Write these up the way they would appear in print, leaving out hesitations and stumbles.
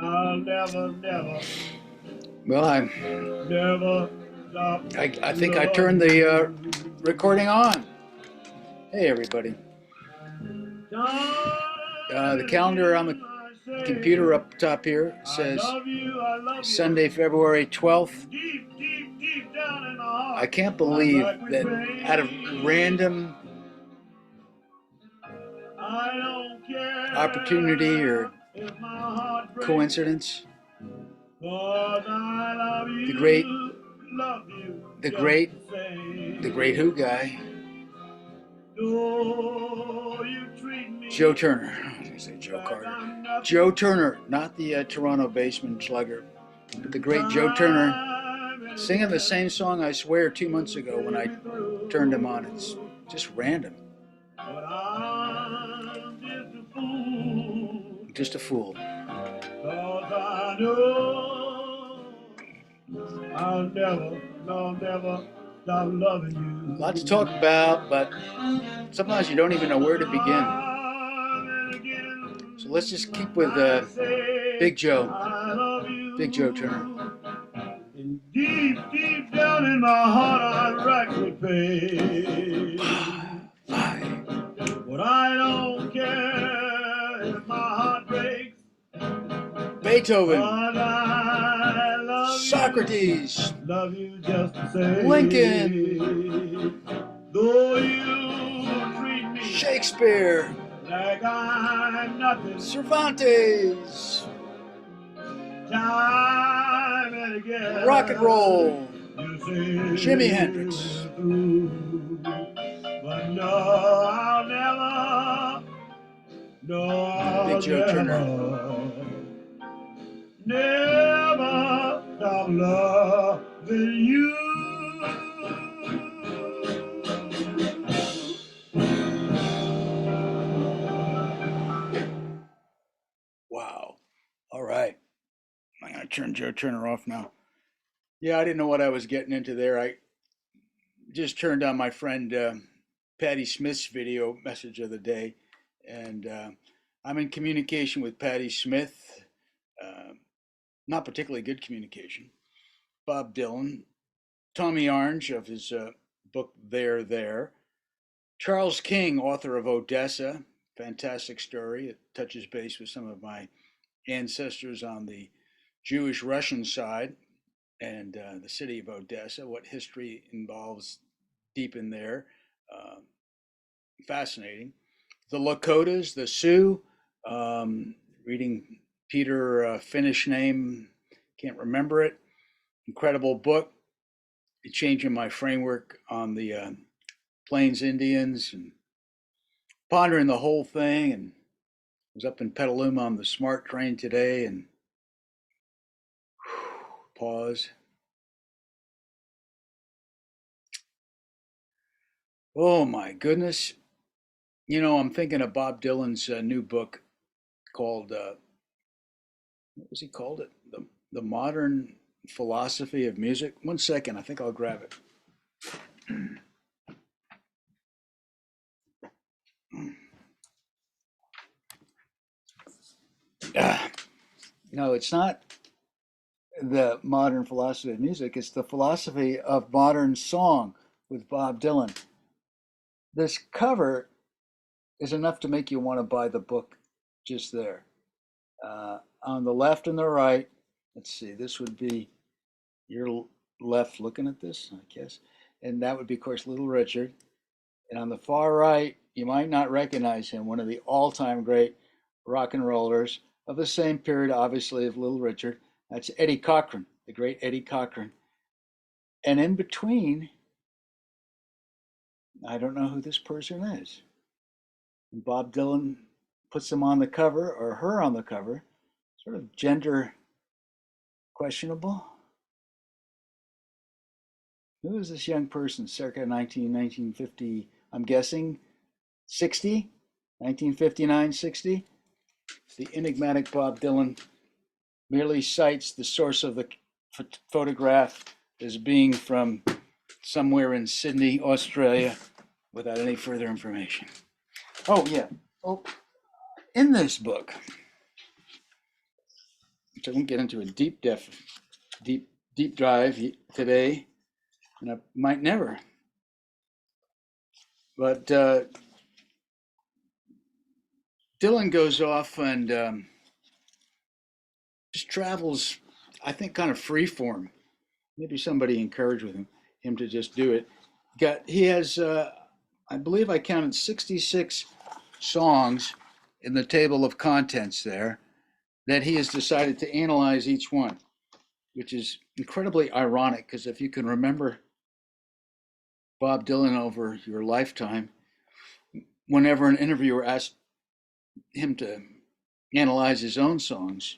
I'll never, never, Well, never stop I think I turned loving the you. recording on. Hey, everybody. Time The and calendar on the again I say, computer up top here says I love Sunday, you. February 12th. And deep, deep, deep down in my I heart, can't I believe crack with that out of pain. random I don't opportunity or care if my heart breaks, coincidence, 'cause I the great, love you the just great, the the great Who same. guy, Though you treat Joe me Turner. I was going to say Joe like Carter. I'm Joe nothing, Turner, not the Toronto basement slugger, but the great Joe Turner, time and singing the again same song, I swear, 2 months you ago when say I me turned him on. It's through, just random. but I'm just a fool, Just a fool. 'cause I know I'll never, no, never stop loving A lot to talk you. about, but sometimes you don't even know where to begin. Time and So let's again just keep with I say Big Joe, I love Big Joe Turner. you. And deep, deep down in my heart I rack with pain. But I don't care if my heart breaks, Beethoven, 'cause I Socrates, love you just the Lincoln, same. Though you treat me Shakespeare, like I'm nothing, Cervantes, time and rock and again roll, you say Jimi Hendrix, we're through. But no, no, Big I'll Joe Turner. never stop loving you. Wow. All right. I'm going to turn Joe Turner off now. Yeah, I didn't know what I was getting into there. I just turned on my friend Patty Smith's video message of the day, and I'm in communication with Patty Smith. Uh, Not particularly good communication. Bob Dylan, Tommy Orange of his book There. Charles King, author of Odessa, fantastic story. It touches base with some of my ancestors on the Jewish Russian side and the city of Odessa, what history involves deep in there. Uh, Fascinating. The Lakotas, the Sioux, reading Peter Finnish name, can't remember it. Incredible book. It changing my framework on the Plains Indians and pondering the whole thing. And I was up in Petaluma on the SMART train today and pause. Oh my goodness. You know, I'm thinking of Bob Dylan's new book called, what was he called it? The Modern Philosophy of Music. 1 second, I think I'll grab it. Ah, no, it's not the modern philosophy of music, it's the philosophy of modern song with Bob Dylan. This cover is enough to make you want to buy the book just there. On the left and the right, let's see, this would be your left looking at this, I guess. And that would be, of course, Little Richard. And on the far right, you might not recognize him, one of the all time great rock and rollers of the same period, obviously, of Little Richard. That's Eddie Cochran, the great Eddie Cochran. And in between, I don't know who this person is. And Bob Dylan puts him on the cover or her on the cover, sort of gender questionable. Who is this young person, circa 1950, I'm guessing 60, 1959, 60? The enigmatic Bob Dylan merely cites the source of the photograph as being from somewhere in Sydney, Australia, without any further information. Oh, yeah. Oh, in this book, So I won't get into a deep dive today, and I might never. But Dylan goes off and just travels, I think, kind of free form. Maybe somebody encouraged with him to just do it. He has, I believe I counted 66 songs in the table of contents there that he has decided to analyze each one, which is incredibly ironic because if you can remember Bob Dylan over your lifetime, whenever an interviewer asked him to analyze his own songs,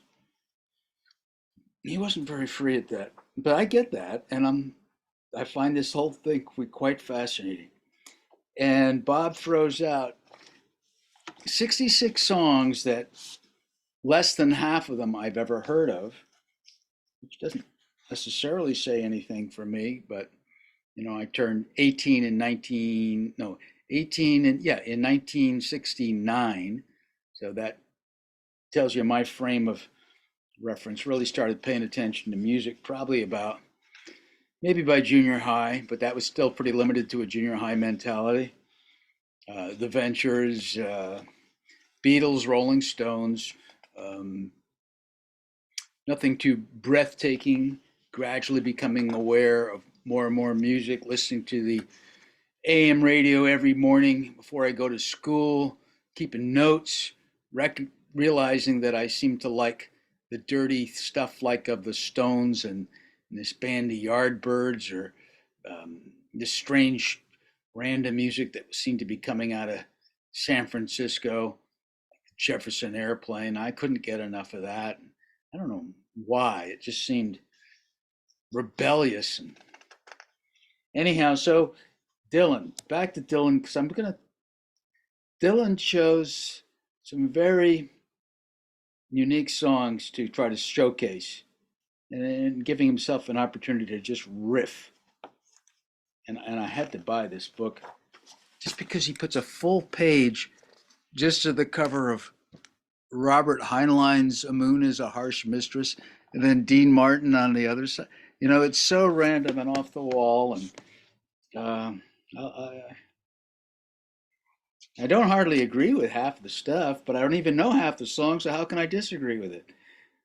he wasn't very free at that. But I get that, and I find this whole thing quite fascinating. And Bob throws out 66 songs that less than half of them I've ever heard of, which doesn't necessarily say anything for me, but I turned 18 in 1969. So that tells you my frame of reference. Really started paying attention to music probably about maybe by junior high, but that was still pretty limited to a junior high mentality. The Ventures, Beatles, Rolling Stones, nothing too breathtaking, gradually becoming aware of more and more music, listening to the AM radio every morning before I go to school, keeping notes, realizing that I seem to like the dirty stuff like of the Stones and this band, the Yardbirds, or this strange random music that seemed to be coming out of San Francisco, Jefferson Airplane. I couldn't get enough of that. I don't know why. It just seemed rebellious. And anyhow, so Dylan, back to Dylan, because Dylan chose some very unique songs to try to showcase and giving himself an opportunity to just riff. And I had to buy this book just because he puts a full page just to the cover of Robert Heinlein's "A Moon is a Harsh Mistress," and then Dean Martin on the other side. It's so random and off the wall, and I, I don't hardly agree with half the stuff, but I don't even know half the songs, so how can I disagree with it?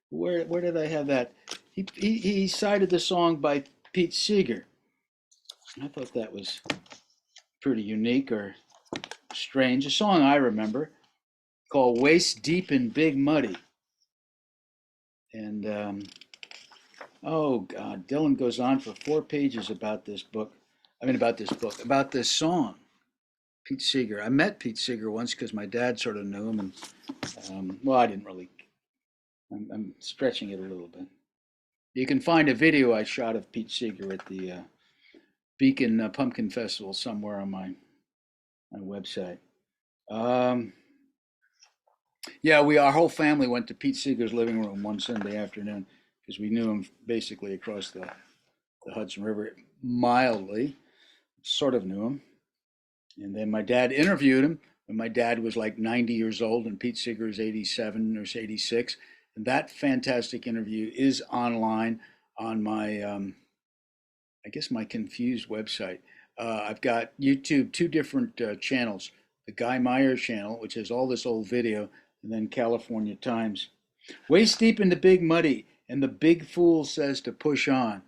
Where did I have that? He cited the song by Pete Seeger. I thought that was pretty unique or strange. A song I remember called "Waist Deep in Big Muddy." And oh God, Dylan goes on for 4 pages about this book. About this song. Pete Seeger. I met Pete Seeger once because my dad sort of knew him, and well, I didn't really. I'm stretching it a little bit. You can find a video I shot of Pete Seeger at the Beacon Pumpkin Festival somewhere on my website. Yeah, our whole family went to Pete Seeger's living room one Sunday afternoon because we knew him basically across the Hudson River mildly, sort of knew him. And then my dad interviewed him when my dad was like 90 years old and Pete Seeger is 87 or 86. And that fantastic interview is online on my, I guess, my Confused website. I've got YouTube, two different channels. The Guy Myers channel, which has all this old video, and then California Times. Waist deep in the big muddy, and the big fool says to push on.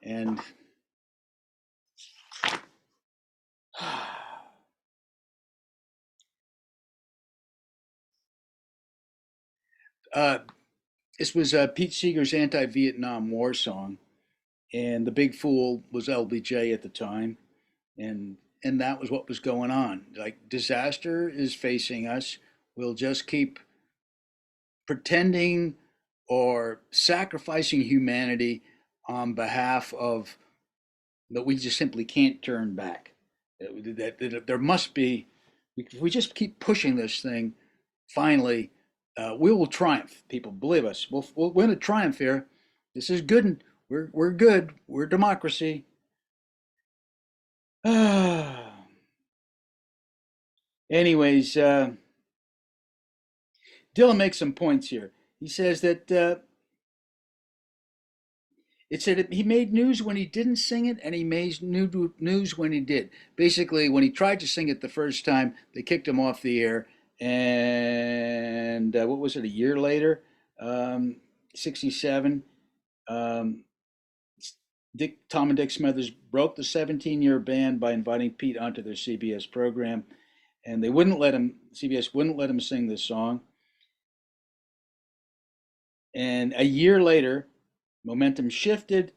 And this was Pete Seeger's anti-Vietnam War song, and the big fool was LBJ at the time, and that was what was going on. Like, disaster is facing us. We'll just keep pretending or sacrificing humanity on behalf of that we just simply can't turn back. That there must be, if we just keep pushing this thing, finally, we will triumph. People, believe us. We'll win a triumph here. This is good. And we're good. We're democracy. Anyways, Dylan makes some points here. He says that It said he made news when he didn't sing it, and he made news when he did. Basically, when he tried to sing it the first time, they kicked him off the air. And what was it? A year later, um, '67. Um, Tom and Dick Smithers broke the 17-year ban by inviting Pete onto their CBS program, and they wouldn't let him. CBS wouldn't let him sing this song. And a year later, momentum shifted.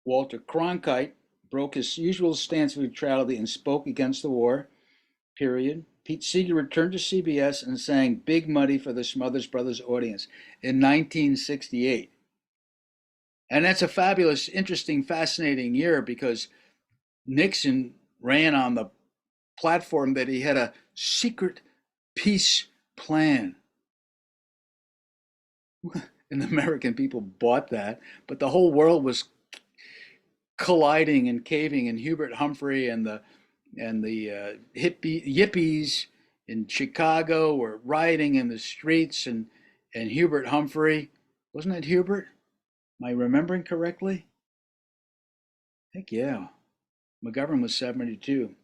Walter Cronkite broke his usual stance of neutrality and spoke against the war. Period. Pete Seeger returned to CBS and sang Big Muddy for the Smothers Brothers audience in 1968. And that's a fabulous, interesting, fascinating year because Nixon ran on the platform that he had a secret peace plan. And the American people bought that, but the whole world was colliding and caving, and Hubert Humphrey and the yippies in Chicago were rioting in the streets, and Hubert Humphrey, wasn't it Hubert? Am I remembering correctly? Heck yeah. McGovern was 72.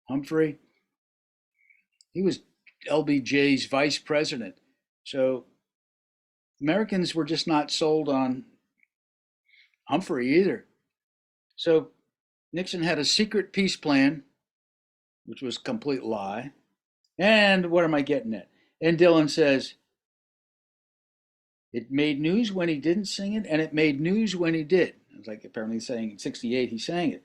Humphrey, he was LBJ's vice president. So Americans were just not sold on Humphrey either. So Nixon had a secret peace plan, which was a complete lie. And what am I getting at? And Dylan says, it made news when he didn't sing it, and it made news when he did. It's like apparently saying in '68 he sang it.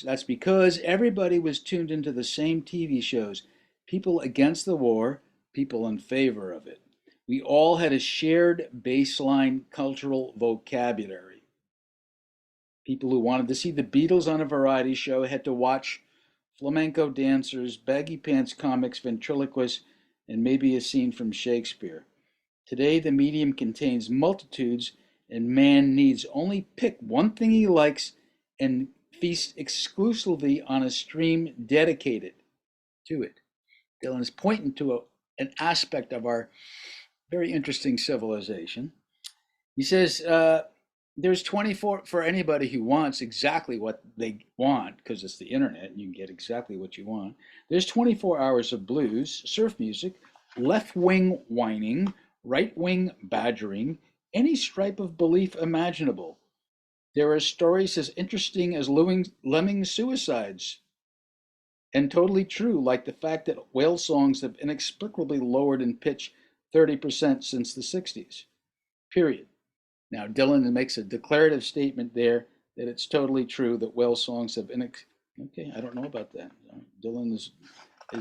That's because everybody was tuned into the same TV shows. People against the war, people in favor of it. We all had a shared baseline cultural vocabulary. People who wanted to see the Beatles on a variety show had to watch flamenco dancers, baggy pants comics, ventriloquists, and maybe a scene from Shakespeare. Today, the medium contains multitudes, and man needs only pick one thing he likes and feast exclusively on a stream dedicated to it. Dylan is pointing to an aspect of our very interesting civilization. He says there's 24 for anybody who wants exactly what they want, because it's the internet and you can get exactly what you want. There's 24 hours of blues, surf music, left wing whining, right wing badgering, any stripe of belief imaginable. There are stories as interesting as lemming suicides, and totally true, like the fact that whale songs have inexplicably lowered in pitch 30% since the 60s. Period. Now, Dylan makes a declarative statement there that it's totally true that whale songs have okay, I don't know about that. Dylan is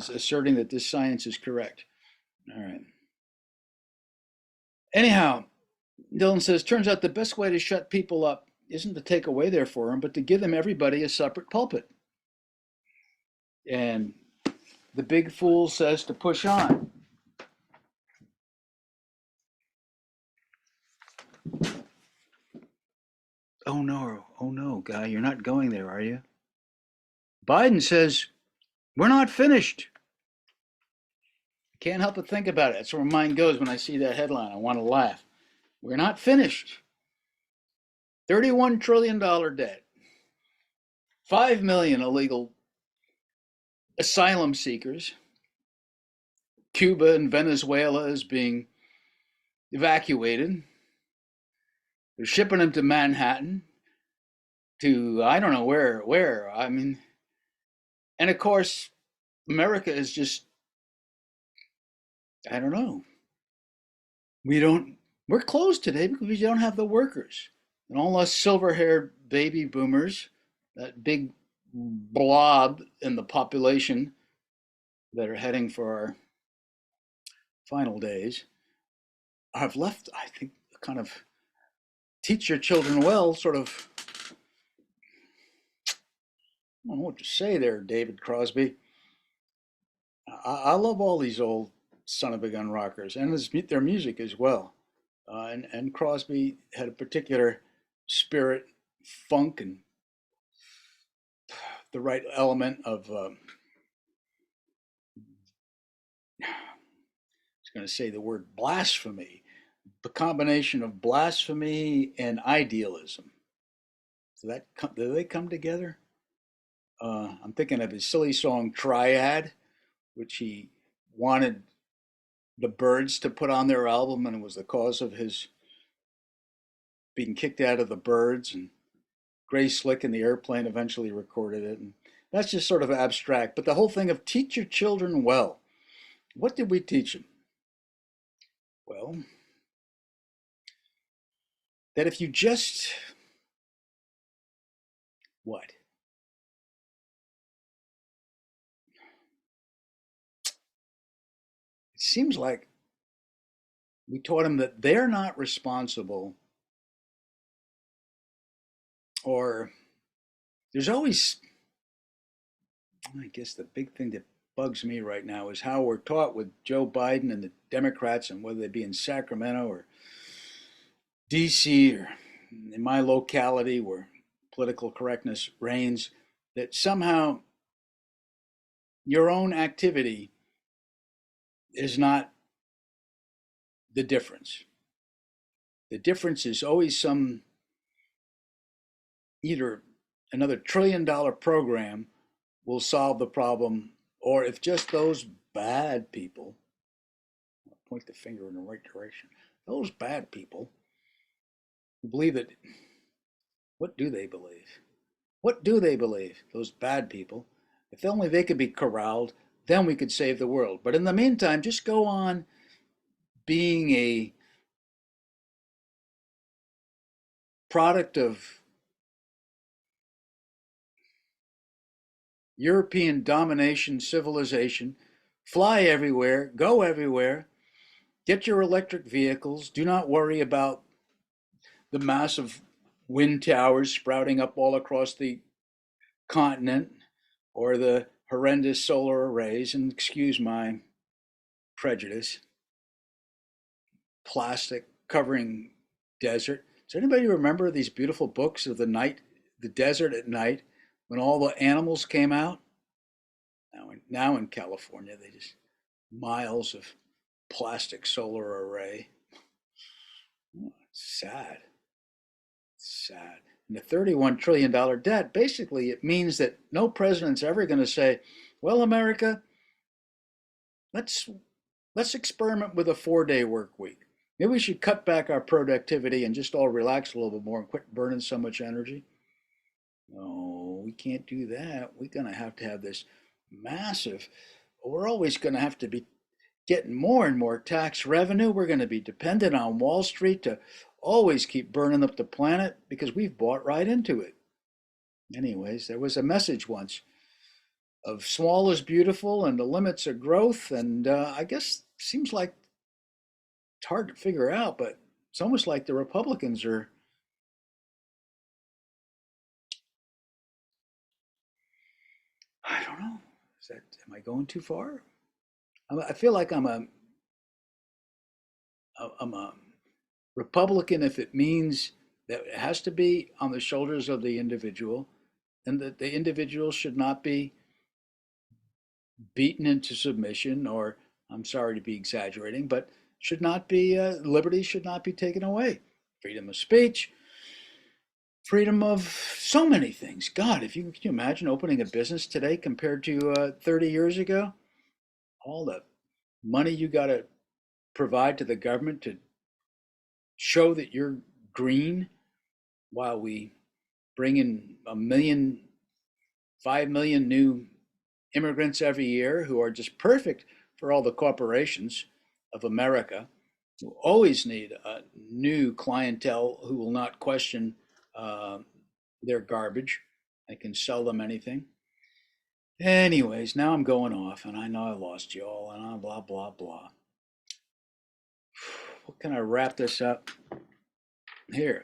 asserting that this science is correct. All right. Anyhow, Dylan says, turns out the best way to shut people up isn't to take away their forum, but to give them everybody a separate pulpit. And the big fool says to push on. Oh no, guy, you're not going there, are you? Biden says, we're not finished. Can't help but think about it. That's where my mind goes when I see that headline. I want to laugh. We're not finished. $31 trillion debt. 5 million illegal asylum seekers. Cuba and Venezuela is being evacuated. They're shipping them to Manhattan, to I don't know where. I mean, and of course, America is just, I don't know. We're closed today because we don't have the workers. And all us silver-haired baby boomers, that big blob in the population that are heading for our final days, have left, I think, kind of teach your children well, sort of, I don't know what to say there, David Crosby. I love all these old son of a gun rockers and their music as well. And Crosby had a particular spirit, funk, and the right element of, I was going to say the word blasphemy, the combination of blasphemy and idealism. So do they come together? I'm thinking of his silly song Triad, which he wanted the Byrds to put on their album, and it was the cause of his being kicked out of the Byrds. And Grace Slick and the Airplane eventually recorded it. And that's just sort of abstract. But the whole thing of teach your children well. What did we teach them? Well, that if you just, what? It seems like we taught them that they're not responsible, or there's always, I guess the big thing that bugs me right now is how we're taught with Joe Biden and the Democrats, and whether they be in Sacramento or DC or in my locality where political correctness reigns, that somehow your own activity is not the difference. The difference is always some either another $1 trillion program will solve the problem, or if just those bad people, I'll point the finger in the right direction, those bad people who believe that, what do they believe? What do they believe? Those bad people. If only they could be corralled, then we could save the world. But in the meantime, just go on being a product of European domination civilization. Fly everywhere, go everywhere, get your electric vehicles. Do not worry about the massive wind towers sprouting up all across the continent or the horrendous solar arrays. And excuse my prejudice, plastic covering desert. Does anybody remember these beautiful books of the desert at night, when all the animals came out? Now in California, they just miles of plastic solar array. Oh, it's sad. It's sad. And the $31 trillion debt, basically, it means that no president's ever going to say, well, America, let's let's experiment with a 4-day work week. Maybe we should cut back our productivity and just all relax a little bit more and quit burning so much energy. No, we can't do that. We're going to have this massive, we're always going to have to be getting more and more tax revenue. We're going to be dependent on Wall Street to always keep burning up the planet because we've bought right into it. Anyways, there was a message once of small is beautiful and the limits of growth. And I guess seems like it's hard to figure out, but it's almost like the Republicans are, I don't know, am I going too far? I feel like I'm a Republican if it means that it has to be on the shoulders of the individual, and that the individual should not be beaten into submission, or I'm sorry to be exaggerating, but should not be, liberty should not be taken away. Freedom of speech, freedom of so many things. God, if you can you imagine opening a business today compared to 30 years ago? All the money you got to provide to the government to show that you're green, while we bring in 5 million new immigrants every year who are just perfect for all the corporations of America, who always need a new clientele who will not question uh, their garbage. I can sell them anything. Anyways, now I'm going off, and I know I lost you all, and blah, blah, blah. What can I wrap this up? Here,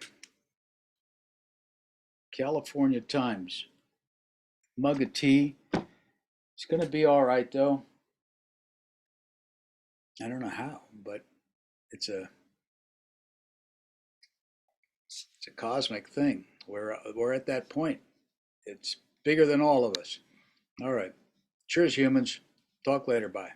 California Times, mug of tea. It's going to be all right, though. I don't know how, but it's a it's a cosmic thing. We're at that point. It's bigger than all of us. All right. Cheers, humans. Talk later. Bye.